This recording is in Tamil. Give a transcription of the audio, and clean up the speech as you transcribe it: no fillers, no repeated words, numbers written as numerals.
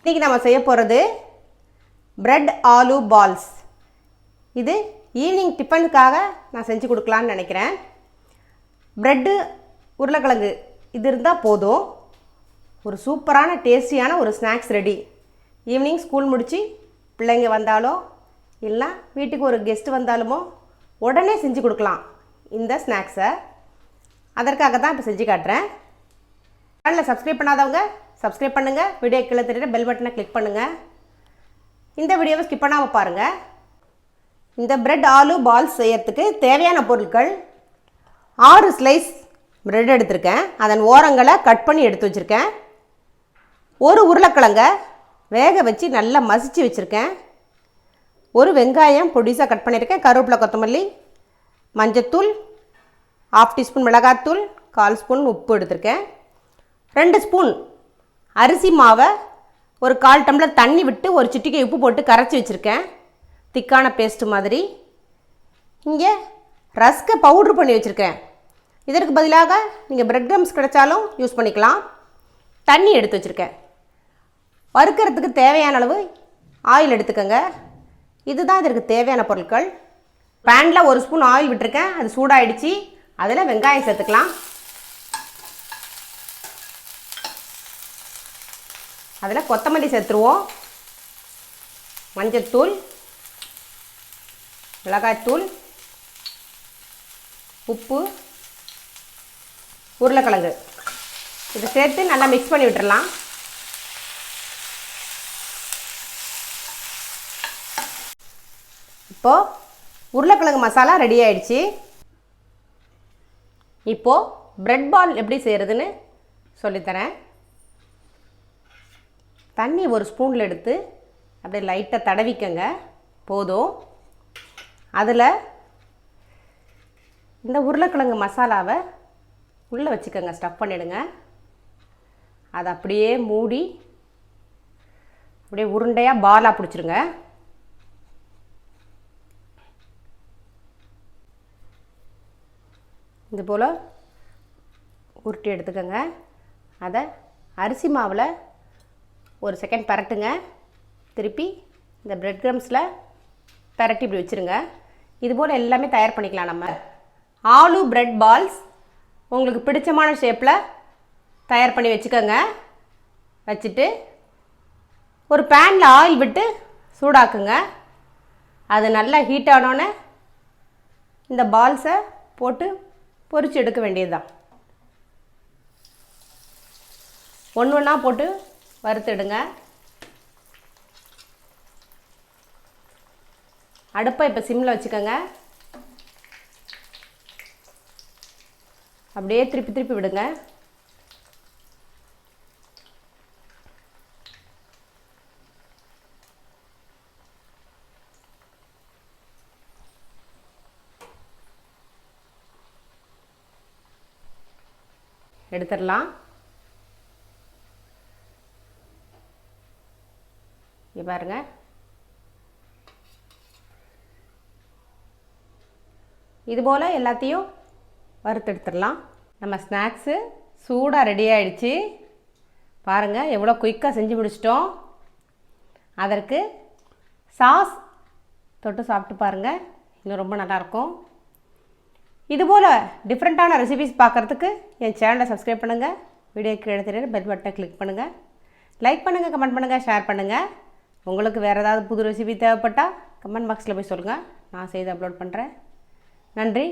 இன்றைக்கி நம்ம செய்ய போகிறது பிரெட் ஆலு பால்ஸ். இது ஈவினிங் டிஃபனுக்காக நான் செஞ்சு கொடுக்கலான்னு நினைக்கிறேன். ப்ரெட்டு உருளைக்கிழங்கு இது இருந்தால் போதும், ஒரு சூப்பரான டேஸ்டியான ஒரு ஸ்நாக்ஸ் ரெடி. ஈவினிங் ஸ்கூல் முடித்து பிள்ளைங்க வந்தாலோ இல்லை வீட்டுக்கு ஒரு கெஸ்ட்டு வந்தாலுமோ உடனே செஞ்சு கொடுக்கலாம் இந்த ஸ்நாக்ஸை. அதற்காக தான் இப்போ செஞ்சு காட்டுறேன். சேனலில் சப்ஸ்கிரைப் பண்ணாதவங்க சப்ஸ்கிரைப் பண்ணுங்கள், வீடியோ கீழே தெரியுற பெல் பட்டனை கிளிக் பண்ணுங்கள். இந்த வீடியோவை ஸ்கிப் பண்ணாமல் பாருங்கள். இந்த பிரெட் ஆலு பால்ஸ் செய்யறதுக்கு தேவையான பொருட்கள்: 6 ஸ்லைஸ் பிரெட் எடுத்திருக்கேன், அதன் ஓரங்களை கட் பண்ணி எடுத்து வச்சுருக்கேன். ஒரு உருளைக்கிழங்க வேக வச்சு நல்லா மசிச்சு வச்சுருக்கேன். ஒரு வெங்காயம் பொடிசாக கட் பண்ணியிருக்கேன். கருவேப்பிலை, கொத்தமல்லி, மஞ்சத்தூள், 1/2 டீஸ்பூன் மிளகாத்தூள், 1/4 ஸ்பூன் உப்பு எடுத்திருக்கேன். 2 ஸ்பூன் அரிசி மாவை ஒரு 1/4 டம்ளர் தண்ணி விட்டு ஒரு சிட்டிகை உப்பு போட்டு கரைச்சி வச்சுருக்கேன், திக்கான பேஸ்ட்டு மாதிரி. இங்கே ரஸ்கை பவுட்ரு பண்ணி வச்சுருக்கேன். இதற்கு பதிலாக நீங்கள் பிரெட் க்ரம்ஸ் கிடைச்சாலும் யூஸ் பண்ணிக்கலாம். தண்ணி எடுத்து வச்சுருக்கேன். வறுக்கிறதுக்கு தேவையான அளவு ஆயில் எடுத்துக்கோங்க. இதுதான் இதற்கு தேவையான பொருட்கள். பேனில் 1 ஸ்பூன் ஆயில் விட்டுருக்கேன், அது சூடாகிடுச்சு. அதில் வெங்காயம் சேர்த்துக்கலாம். அதில் கொத்தமல்லி சேர்த்துருவோம். மஞ்சத்தூள், மிளகாய்த்தூள், உப்பு, உருளைக்கிழங்கு இதை சேர்த்து நல்லா மிக்ஸ் பண்ணி விட்டுடலாம். இப்போது உருளைக்கிழங்கு மசாலா ரெடி ஆகிடுச்சு. இப்போது பிரெட் பால் எப்படி செய்கிறதுன்னு சொல்லித்தரேன். தண்ணி 1 ஸ்பூனில் எடுத்து அப்படியே லைட்டாக தடவிக்கங்க, போதும். அதில் இந்த உருளைக்கிழங்கு மசாலாவை உள்ளே வச்சுக்கோங்க, ஸ்டஃப் பண்ணிவிடுங்க. அதை அப்படியே மூடி அப்படியே உருண்டையாக பாலாக பிடிச்சிருங்க. இது போல் உருட்டி எடுத்துக்கோங்க. அதை அரிசி மாவில் 1 செகண்ட் பரட்டுங்க. திருப்பி இந்த பிரெட் க்ரம்ஸில் பரட்டி இப்படி வச்சுருங்க. இதுபோல் எல்லாமே தயார் பண்ணிக்கலாம். நம்ம ஆலு பிரெட் பால்ஸ் உங்களுக்கு பிடிச்சமான ஷேப்பில் தயார் பண்ணி வச்சுக்கோங்க. வச்சுட்டு ஒரு பேனில் ஆயில் விட்டு சூடாக்குங்க. அது நல்லா ஹீட் ஆனோன்னே இந்த பால்ஸை போட்டு பொரிச்சு எடுக்க வேண்டியது தான். ஒன்றா போட்டு வறுத்துடுங்க. அடுப்பை இப்போ சிம்மில் வச்சுக்கோங்க. அப்படியே திருப்பி திருப்பி விடுங்க. எடுத்துடலாம். இங்கே பாருங்கள், இதுபோல் எல்லாத்தையும் வறுத்து எடுத்துடலாம். நம்ம ஸ்நாக்ஸு சூடாக ரெடி ஆகிடுச்சு. பாருங்கள் எவ்வளோ குயிக்காக செஞ்சு முடிச்சிட்டோம். அதற்கு சாஸ் தொட்டு சாப்பிட்டு பாருங்கள், இன்னும் ரொம்ப நல்லாயிருக்கும். இதுபோல் டிஃப்ரெண்ட்டான ரெசிபிஸ் பார்க்குறதுக்கு என் சேனலை சப்ஸ்கிரைப் பண்ணுங்கள், வீடியோக்கு எடுத்துகிட்டு பெல் பட்டனை கிளிக் பண்ணுங்கள், லைக் பண்ணுங்கள், கமெண்ட் பண்ணுங்கள், ஷேர் பண்ணுங்கள். உங்களுக்கு வேறு ஏதாவது புது ரெசிபி தேவைப்பட்டால் கமெண்ட் பாக்ஸில் போய் சொல்லுங்கள், நான் செய்து அப்லோட் பண்ணுறேன். நன்றி.